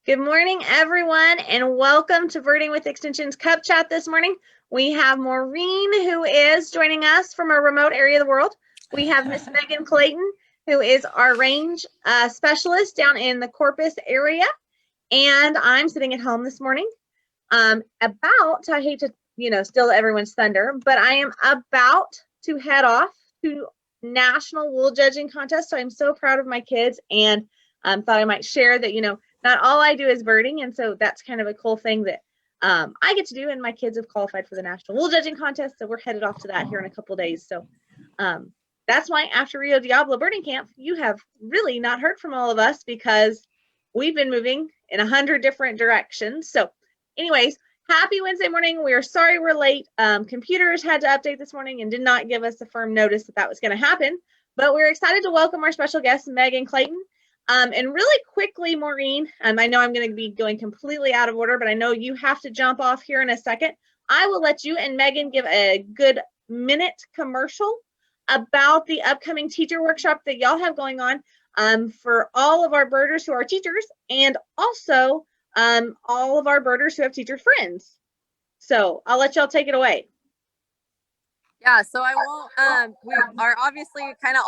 Good morning, everyone, and welcome to Birding with Extension's Cup Chat this morning. We have Maureen, who is joining us from a remote area of the world. We have Miss Megan Clayton, who is our range specialist down in the Corpus area. And I'm sitting at home this morning. I hate to, steal everyone's thunder, but I am about to head off to National Wool Judging Contest. So I'm so proud of my kids and thought I might share that, not all I do is birding, and so that's kind of a cool thing that I get to do, and my kids have qualified for the National Wool Judging Contest, so we're headed off to that here in a couple of days. So that's why after Rio Diablo Birding Camp, you have really not heard from all of us because we've been moving in 100 different directions. So anyways, happy Wednesday morning. We are sorry we're late. Computers had to update this morning and did not give us a firm notice that that was going to happen, but we're excited to welcome our special guest, Megan Clayton. And really quickly, Maureen, I know I'm going to be going completely out of order, but I know you have to jump off here in a second. I will let you and Megan give a good minute commercial about the upcoming teacher workshop that y'all have going on for all of our birders who are teachers, and also all of our birders who have teacher friends. So I'll let y'all take it away. Yeah, so I won't, we are obviously kind of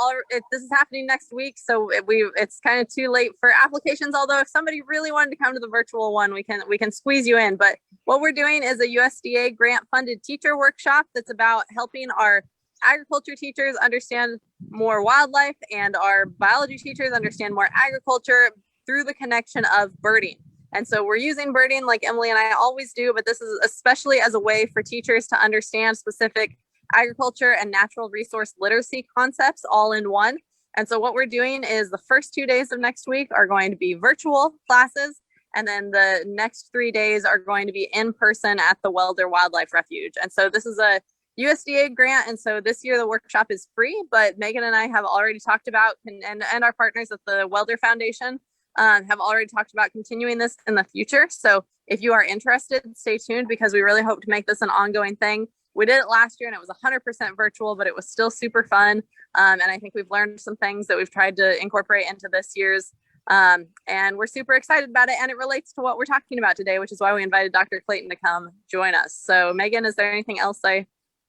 this is happening next week, so it's kind of too late for applications, although if somebody really wanted to come to the virtual one, we can squeeze you in. But what we're doing is a USDA grant funded teacher workshop that's about helping our agriculture teachers understand more wildlife and our biology teachers understand more agriculture through the connection of birding. And so we're using birding like Emily and I always do, but this is especially as a way for teachers to understand specific agriculture and natural resource literacy concepts all in one. And so what we're doing is the first 2 days of next week are going to be virtual classes, and then the next 3 days are going to be in person at the Welder Wildlife Refuge. And so this is a USDA grant, and so this year the workshop is free, but Megan and I have already talked about, and our partners at the Welder Foundation have already talked about continuing this in the future. So if you are interested, stay tuned, because we really hope to make this an ongoing thing. We did it last year and it was 100% virtual, but it was still super fun. And I think we've learned some things that we've tried to incorporate into this year's. And we're super excited about it. And it relates to what we're talking about today, which is why we invited Dr. Clayton to come join us. So Megan, is there anything else I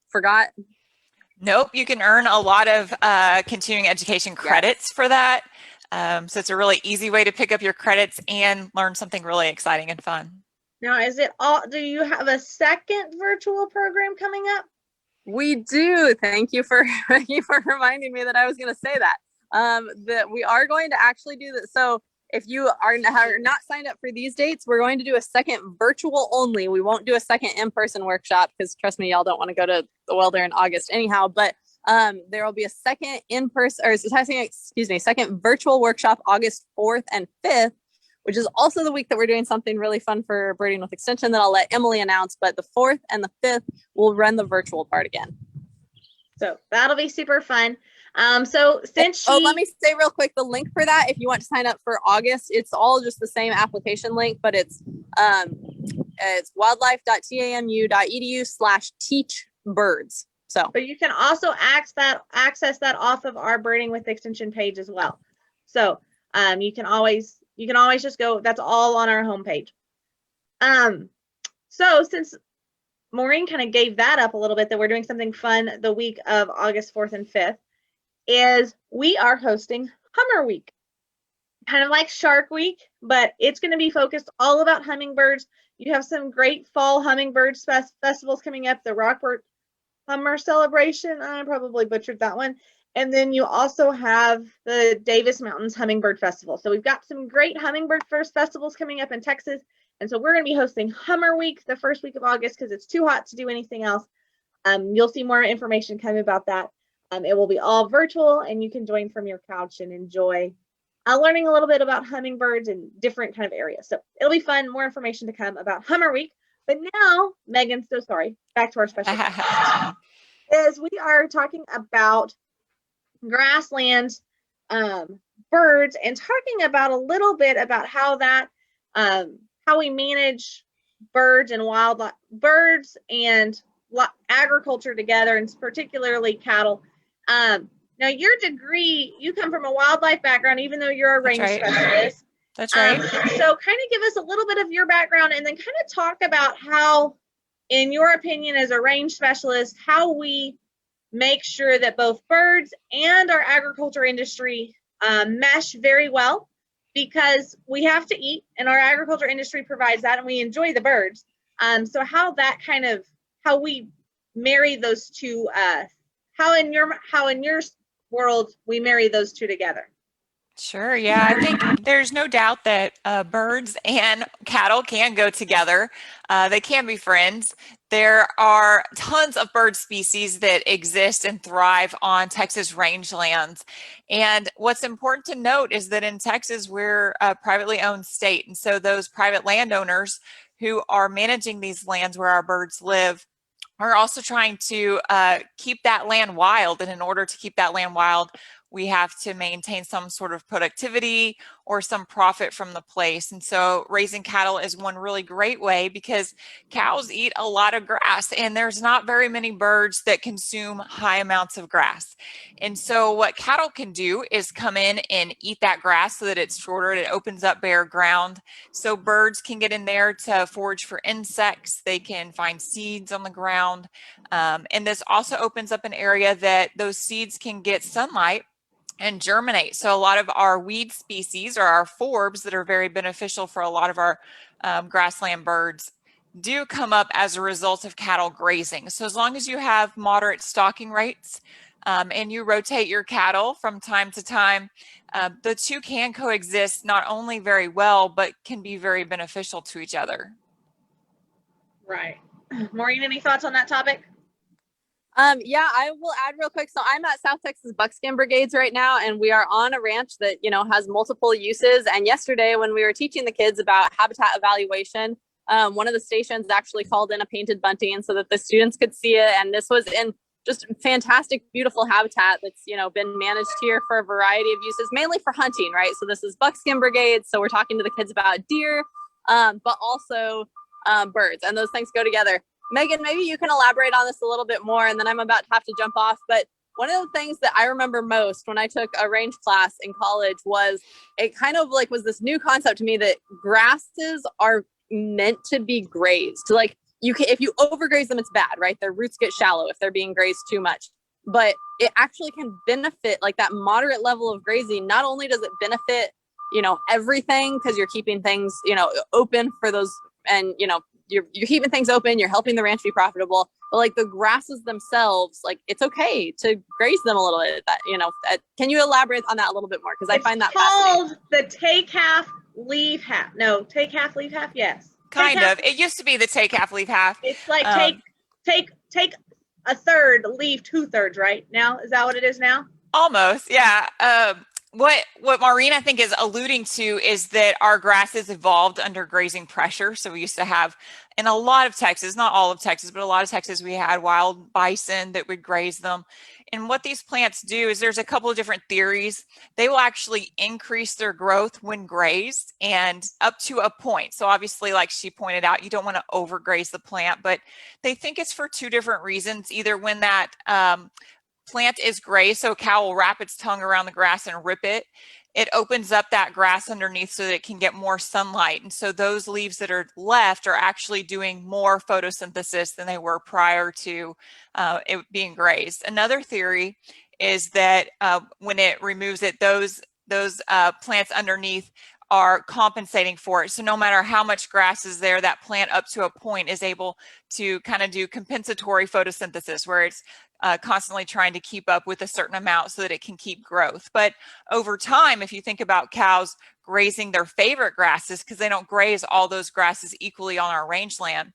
forgot? Nope, you can earn a lot of continuing education credits for that. So it's a really easy way to pick up your credits and learn something really exciting and fun. Now, do you have a second virtual program coming up? We do. Thank you for reminding me that I was going to say that. That we are going to actually do that. So if you are not signed up for these dates, we're going to do a second virtual only. We won't do a second in-person workshop because trust me, y'all don't want to go to the Welder in August anyhow, but there will be a second second virtual workshop August 4th and 5th, which is also the week that we're doing something really fun for Birding with Extension that I'll let Emily announce, but the 4th and the 5th we'll run the virtual part again. So that'll be super fun. Let me say real quick, the link for that, if you want to sign up for August, it's all just the same application link, but it's wildlife.tamu.edu/teachbirds. But you can also access that off of our Birding with Extension page as well. So you can always just go, that's all on our homepage. So since Maureen kind of gave that up a little bit, that we're doing something fun the week of August 4th and 5th, is we are hosting Hummer Week, kind of like Shark Week, but it's going to be focused all about hummingbirds. You have some great fall hummingbird festivals coming up, the Rockport Hummer Celebration, I probably butchered that one. And then you also have the Davis Mountains Hummingbird Festival. So we've got some great hummingbird festivals coming up in Texas. And so we're going to be hosting Hummer Week the first week of August because it's too hot to do anything else. You'll see more information coming about that. It will be all virtual, and you can join from your couch and enjoy learning a little bit about hummingbirds in different kind of areas. So it'll be fun. More information to come about Hummer Week. But now, Megan, so sorry, back to our special is we are talking about grassland birds and talking about a little bit about how we manage birds and wildlife, birds and agriculture together, and particularly cattle. Now your degree, you come from a wildlife background, even though you're a range specialist. That's right. So kind of give us a little bit of your background and then kind of talk about how, in your opinion as a range specialist, how we make sure that both birds and our agriculture industry mesh very well, because we have to eat and our agriculture industry provides that and we enjoy the birds. So how we marry those two, how in your world we marry those two together. Sure. Yeah, I think there's no doubt that birds and cattle can go together. They can be friends. There are tons of bird species that exist and thrive on Texas rangelands. And what's important to note is that in Texas, we're a privately owned state. And so those private landowners who are managing these lands where our birds live are also trying to keep that land wild. And in order to keep that land wild, we have to maintain some sort of productivity or some profit from the place. And so raising cattle is one really great way, because cows eat a lot of grass and there's not very many birds that consume high amounts of grass. And so what cattle can do is come in and eat that grass so that it's shorter, it opens up bare ground. So birds can get in there to forage for insects, they can find seeds on the ground. And this also opens up an area that those seeds can get sunlight and germinate. So a lot of our weed species, or our forbs that are very beneficial for a lot of our grassland birds, do come up as a result of cattle grazing. So as long as you have moderate stocking rates and you rotate your cattle from time to time, the two can coexist not only very well, but can be very beneficial to each other. Right. Maureen, any thoughts on that topic? Yeah, I will add real quick. So I'm at South Texas Buckskin Brigades right now, and we are on a ranch that, has multiple uses. And yesterday when we were teaching the kids about habitat evaluation, one of the stations actually called in a painted bunting so that the students could see it. And this was in just fantastic, beautiful habitat that's, been managed here for a variety of uses, mainly for hunting, right? So this is Buckskin Brigade. So we're talking to the kids about deer, but also birds, and those things go together. Megan, maybe you can elaborate on this a little bit more, and then I'm about to have to jump off. But one of the things that I remember most when I took a range class in college was it kind of was this new concept to me that grasses are meant to be grazed. Like if you overgraze them, it's bad, right? Their roots get shallow if they're being grazed too much. But it actually can benefit, that moderate level of grazing. Not only does it benefit, everything, because you're keeping things, open for those, and you're keeping things open, you're helping the ranch be profitable, but the grasses themselves, it's okay to graze them a little bit. Can you elaborate on that a little bit more? Because I find that called the take half, leave half. No, take half, leave half. Yes. Kind of. It used to be the take half, leave half. It's like take a third, leave 2/3 right now. Is that what it is now? Almost, yeah. What Maureen, I think, is alluding to is that our grasses evolved under grazing pressure. So we used to have, in a lot of Texas, not all of Texas, but a lot of Texas, we had wild bison that would graze them. And what these plants do is there's a couple of different theories. They will actually increase their growth when grazed, and up to a point. So obviously, like she pointed out, you don't want to overgraze the plant, but they think it's for two different reasons. Either when that plant is grazed, so a cow will wrap its tongue around the grass and rip it. It opens up that grass underneath so that it can get more sunlight. And so those leaves that are left are actually doing more photosynthesis than they were prior to it being grazed. Another theory is that when it removes it, those plants underneath are compensating for it. So no matter how much grass is there, that plant up to a point is able to kind of do compensatory photosynthesis, where it's constantly trying to keep up with a certain amount so that it can keep growth. But over time, if you think about cows grazing their favorite grasses, because they don't graze all those grasses equally on our rangeland,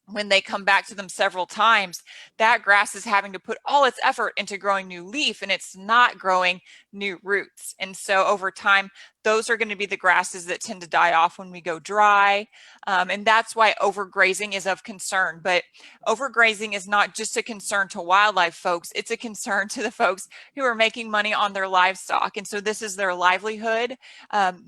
when they come back to them several times, that grass is having to put all its effort into growing new leaf, and it's not growing new roots. And so over time, those are going to be the grasses that tend to die off when we go dry. And that's why overgrazing is of concern. But overgrazing is not just a concern to wildlife folks, it's a concern to the folks who are making money on their livestock. And so this is their livelihood.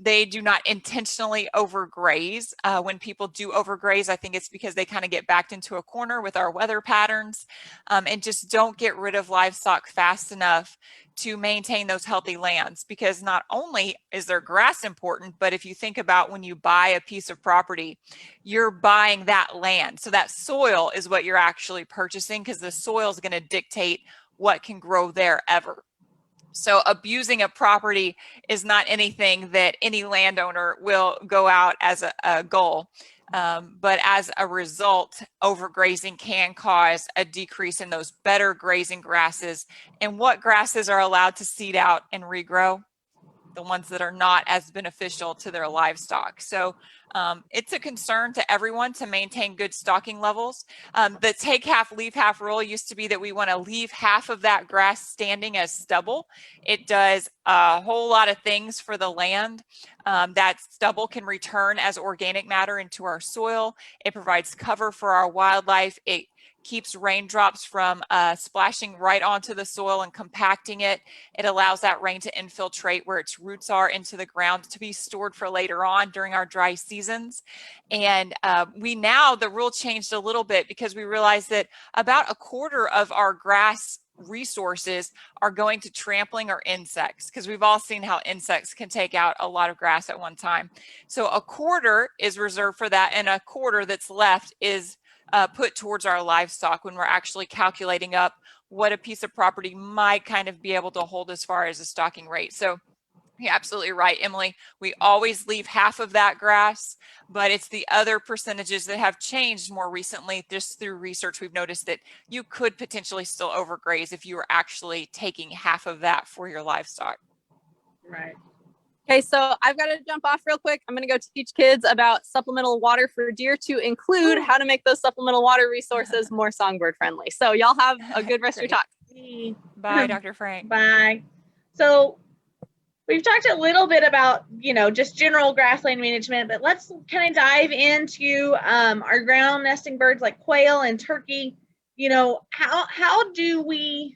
They do not intentionally overgraze. When people do overgraze, I think it's because they kind of get backed into a corner with our weather patterns, and just don't get rid of livestock fast enough to maintain those healthy lands. Because not only is there grass important, but if you think about when you buy a piece of property, you're buying that land. So that soil is what you're actually purchasing, because the soil is going to dictate what can grow there ever. So abusing a property is not anything that any landowner will go out as a goal. But as a result, overgrazing can cause a decrease in those better grazing grasses. And what grasses are allowed to seed out and regrow? The ones that are not as beneficial to their livestock. So it's a concern to everyone to maintain good stocking levels. The take half, leave half rule used to be that we want to leave half of that grass standing as stubble. It does a whole lot of things for the land. That stubble can return as organic matter into our soil. It provides cover for our wildlife. It keeps raindrops from splashing right onto the soil and compacting it. It allows that rain to infiltrate where its roots are into the ground to be stored for later on during our dry seasons. And the rule changed a little bit because we realized that about a quarter of our grass resources are going to trampling or insects, because we've all seen how insects can take out a lot of grass at one time. So a quarter is reserved for that, and a quarter that's left is put towards our livestock when we're actually calculating up what a piece of property might kind of be able to hold as far as a stocking rate. So you're absolutely right, Emily. We always leave half of that grass, but it's the other percentages that have changed more recently. Just through research, we've noticed that you could potentially still overgraze if you were actually taking half of that for your livestock. Right. Okay, so I've got to jump off real quick. I'm going to go teach kids about supplemental water for deer, to include how to make those supplemental water resources more songbird friendly. So y'all have a good rest of your talk. Bye, Dr. Frank. Bye. So we've talked a little bit about, just general grassland management, but let's kind of dive into our ground nesting birds like quail and turkey. How do we,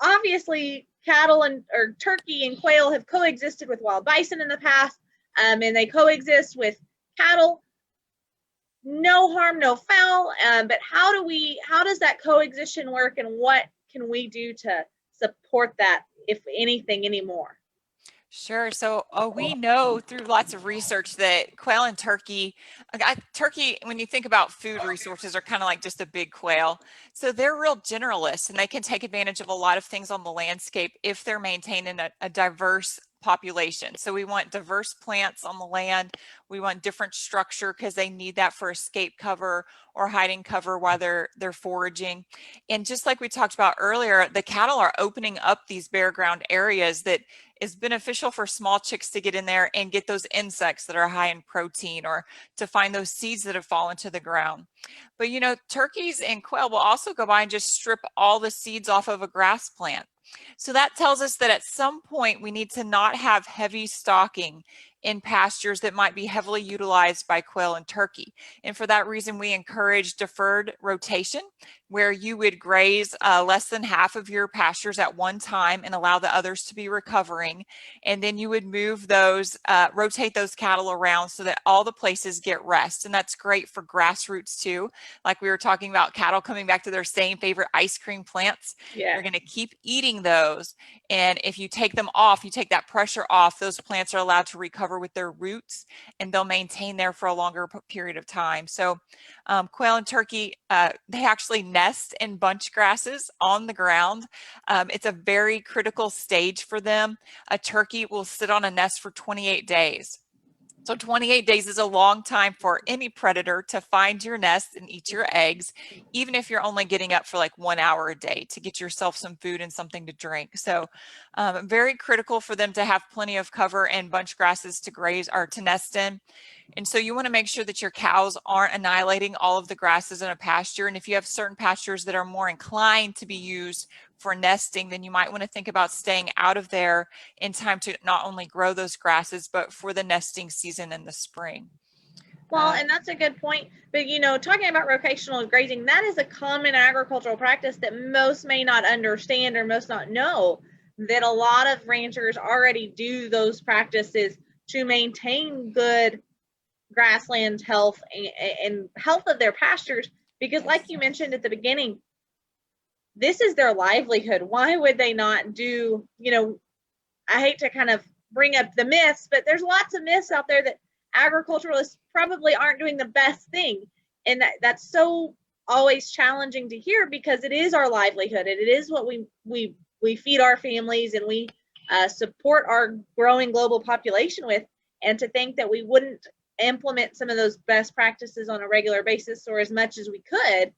obviously cattle or turkey and quail have coexisted with wild bison in the past, and they coexist with cattle. No harm, no foul. But how does that coexistence work, and what can we do to support that, if anything, anymore? Sure. So we know through lots of research that quail and turkey, when you think about food resources, are kind of like just a big quail. So they're real generalists, and they can take advantage of a lot of things on the landscape if they're maintained in a diverse population. So we want diverse plants on the land. We want different structure because they need that for escape cover or hiding cover while they're foraging. And just like we talked about earlier, the cattle are opening up these bare ground areas that is beneficial for small chicks to get in there and get those insects that are high in protein, or to find those seeds that have fallen to the ground. But turkeys and quail will also go by and just strip all the seeds off of a grass plant. So that tells us that at some point we need to not have heavy stocking in pastures that might be heavily utilized by quail and turkey. And for that reason, we encourage deferred rotation, where you would graze less than half of your pastures at one time and allow the others to be recovering. And then you would move those, rotate those cattle around so that all the places get rest. And that's great for grassroots too. Like we were talking about cattle coming back to their same favorite ice cream plants. Yeah. You're going to keep eating those. And if you take them off, you take that pressure off, those plants are allowed to recover with their roots, and they'll maintain there for a longer period of time. So quail and turkey, they actually nest in bunch grasses on the ground. It's a very critical stage for them. A turkey will sit on a nest for 28 days. So 28 days is a long time for any predator to find your nest and eat your eggs, even if you're only getting up for like 1 hour a day to get yourself some food and something to drink. So very critical for them to have plenty of cover and bunch grasses to graze or to nest in. And so you want to make sure that your cows aren't annihilating all of the grasses in a pasture. And if you have certain pastures that are more inclined to be used for nesting, then you might want to think about staying out of there in time to not only grow those grasses, but for the nesting season in the spring. Well, and that's a good point. But, talking about rotational grazing, that is a common agricultural practice that most may not understand or most not know, that a lot of ranchers already do those practices to maintain good grassland health and health of their pastures, Because like you mentioned at the beginning, this is their livelihood. Why would they not do, I hate to kind of bring up the myths, but there's lots of myths out there that agriculturalists probably aren't doing the best thing. And that's so always challenging to hear, because it is our livelihood and it is what we feed our families and we support our growing global population with. And to think that we wouldn't implement some of those best practices on a regular basis or as much as we could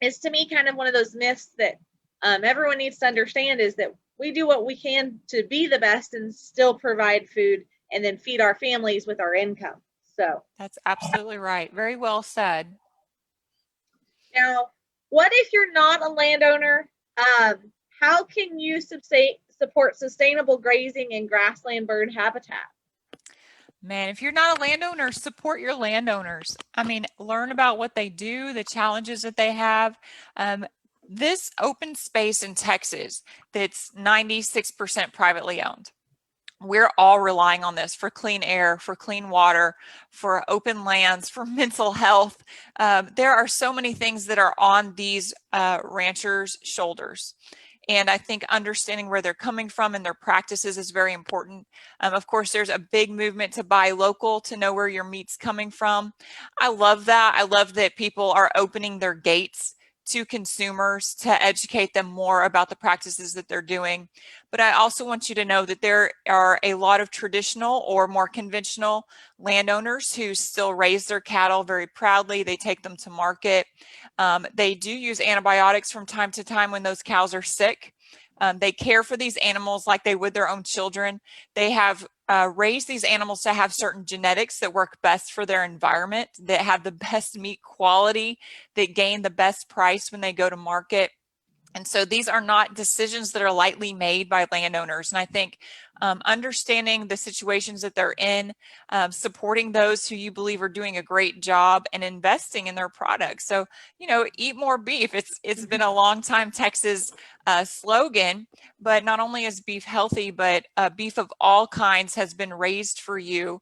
is, to me, kind of one of those myths that everyone needs to understand, is that we do what we can to be the best and still provide food and then feed our families with our income. So that's absolutely right. Very well said. Now, what if you're not a landowner? How can you support sustainable grazing and grassland bird habitat? Man, if you're not a landowner, support your landowners. I mean, learn about what they do, the challenges that they have. This open space in Texas that's 96% privately owned, we're all relying on this for clean air, for clean water, for open lands, for mental health. There are so many things that are on these ranchers' shoulders. And I think understanding where they're coming from and their practices is very important. Of course, there's a big movement to buy local, to know where your meat's coming from. I love that. I love that people are opening their gates to consumers to educate them more about the practices that they're doing. But I also want you to know that there are a lot of traditional or more conventional landowners who still raise their cattle very proudly. They take them to market. They do use antibiotics from time to time when those cows are sick. They care for these animals like they would their own children. They have raised these animals to have certain genetics that work best for their environment, that have the best meat quality, that gain the best price when they go to market. And so these are not decisions that are lightly made by landowners. And I think understanding the situations that they're in, supporting those who you believe are doing a great job, and investing in their products. So, eat more beef. It's been a long time Texas slogan, but not only is beef healthy, but beef of all kinds has been raised for you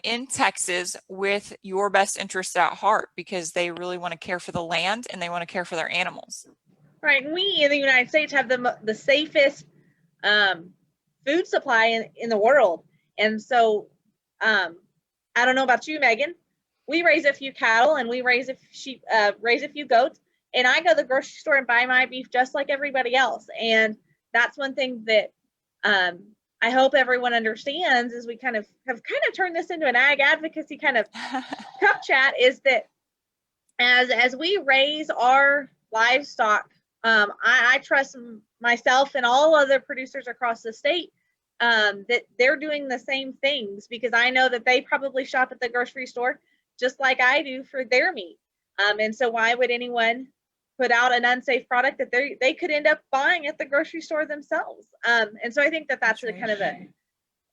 in Texas with your best interests at heart, because they really want to care for the land and they want to care for their animals. Right. And we in the United States have the safest food supply in the world. And so I don't know about you, Megan. We raise a few cattle and we raise a few goats. And I go to the grocery store and buy my beef just like everybody else. And that's one thing that I hope everyone understands, is we have turned this into an ag advocacy kind of cup chat, is that as we raise our livestock, I trust myself and all other producers across the state that they're doing the same things, because I know that they probably shop at the grocery store just like I do for their meat. And so why would anyone put out an unsafe product that they could end up buying at the grocery store themselves? And so I think that's right.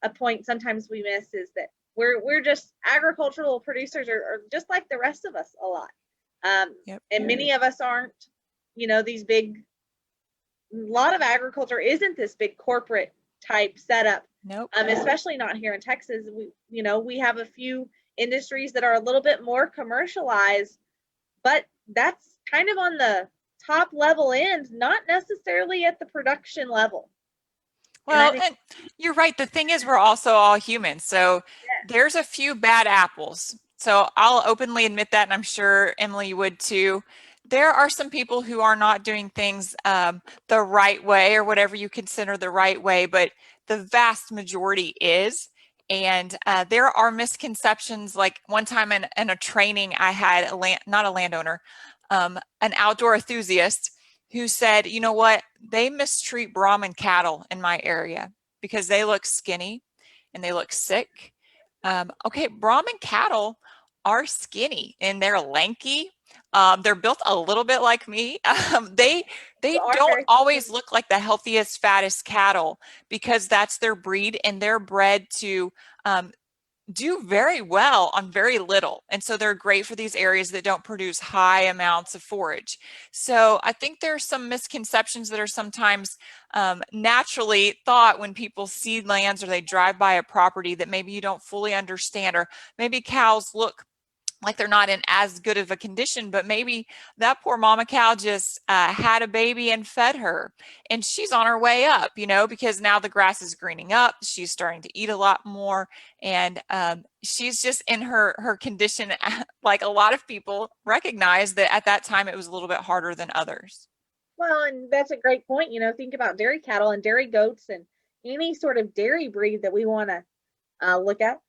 a point sometimes we miss, is that we're just agricultural producers are just like the rest of us a lot. And many of us aren't, these big, a lot of agriculture isn't this big corporate type setup. Nope. Especially not here in Texas. We have a few industries that are a little bit more commercialized, but that's kind of on the top level end, not necessarily at the production level. Well, and you're right. The thing is, we're also all humans. So there's a few bad apples. So I'll openly admit that, and I'm sure Emily would too. There are some people who are not doing things the right way, or whatever you consider the right way, but the vast majority is. And there are misconceptions. Like one time in a training, I had not a landowner, an outdoor enthusiast who said, you know what, they mistreat Brahman cattle in my area because they look skinny and they look sick. Okay, Brahman cattle are skinny and they're lanky. They're built a little bit like me. They don't always look like the healthiest, fattest cattle, because that's their breed, and they're bred to do very well on very little. And so they're great for these areas that don't produce high amounts of forage. So I think there's some misconceptions that are sometimes naturally thought when people see lands or they drive by a property that maybe you don't fully understand, or maybe cows look like they're not in as good of a condition, but maybe that poor mama cow just had a baby and fed her, and she's on her way up, you know, because now the grass is greening up, she's starting to eat a lot more, and she's just in her condition. Like a lot of people recognize that at that time it was a little bit harder than others. Well, and that's a great point. Think about dairy cattle and dairy goats and any sort of dairy breed that we want to look at.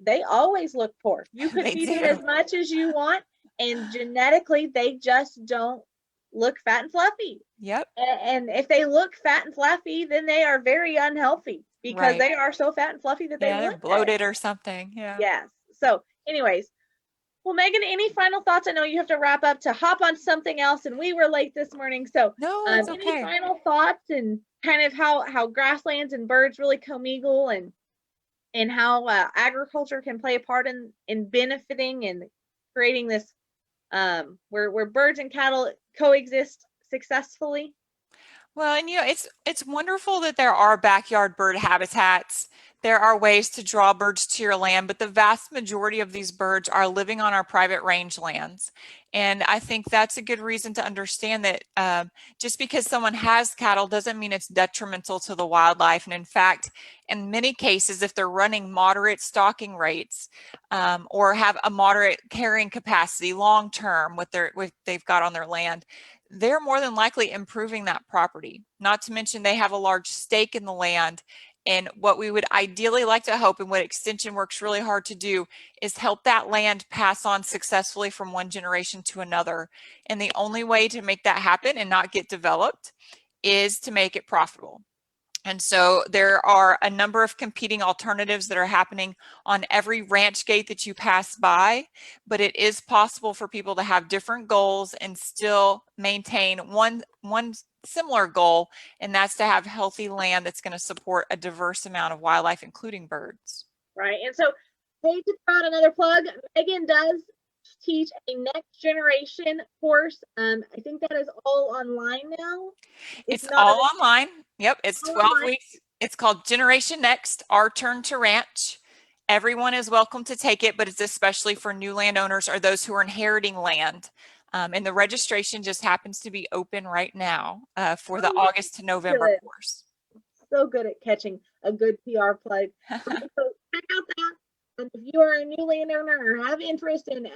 They always look poor. You could They feed them do. as much as you want, and genetically, they just don't look fat and fluffy. Yep. And if they look fat and fluffy, then they are very unhealthy because Right. they are so fat and fluffy that they Yeah, they're look bloated dead. or something. Yeah. Yes. So, anyways, well, Megan, any final thoughts? I know you have to wrap up to hop on something else, and we were late this morning. So, No, it's any okay. final thoughts and kind of how grasslands and birds really commingle and how agriculture can play a part in benefiting and creating this where birds and cattle coexist successfully? Well, and it's wonderful that there are backyard bird habitats. There are ways to draw birds to your land, but the vast majority of these birds are living on our private rangelands. And I think that's a good reason to understand that just because someone has cattle doesn't mean it's detrimental to the wildlife. And in fact, in many cases, if they're running moderate stocking rates or have a moderate carrying capacity long term with what they've got on their land, they're more than likely improving that property. Not to mention they have a large stake in the land. And what we would ideally like to hope, and what Extension works really hard to do, is help that land pass on successfully from one generation to another. And the only way to make that happen and not get developed is to make it profitable. And so there are a number of competing alternatives that are happening on every ranch gate that you pass by, but it is possible for people to have different goals and still maintain one similar goal, and that's to have healthy land that's going to support a diverse amount of wildlife, including birds. Right. And so, hate to throw out another plug, Megan does teach a next generation course. I think that is all online now. It's Not all online. Yep, it's all 12 online. weeks. It's called Generation Next, Our Turn to Ranch. Everyone is welcome to take it, but it's especially for new landowners or those who are inheriting land. And the registration just happens to be open right now for the August to November Good. course. So good at catching a good PR plug. Okay, so check out that. And if you are a new landowner or have interest in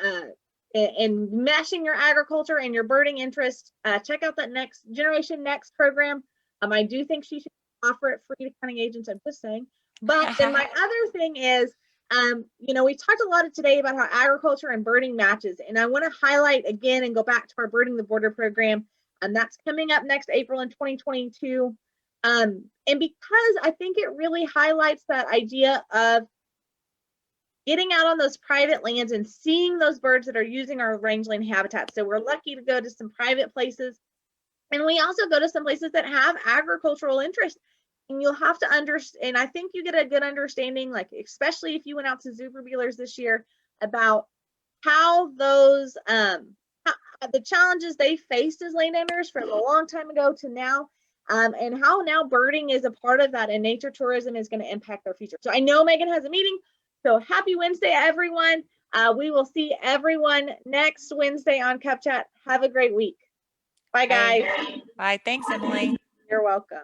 meshing your agriculture and your birding interest, check out that Next Generation Next program. I do think she should offer it free to counting agents. I'm just saying. But then my other thing is, we talked a lot today about how agriculture and birding matches, and I want to highlight again and go back to our Birding the Border program, and that's coming up next April in 2022. And because I think it really highlights that idea of getting out on those private lands and seeing those birds that are using our rangeland habitats. So we're lucky to go to some private places, and we also go to some places that have agricultural interest. And you'll have to understand, and I think you get a good understanding, like especially if you went out to Zooperbeelers this year, about how those the challenges they faced as landowners from a long time ago to now, and how now birding is a part of that, and nature tourism is going to impact their future. So I know Megan has a meeting, so happy Wednesday, everyone. We will see everyone next Wednesday on Cup Chat. Have a great week. Bye, guys. Bye. Thanks, Emily. You're welcome.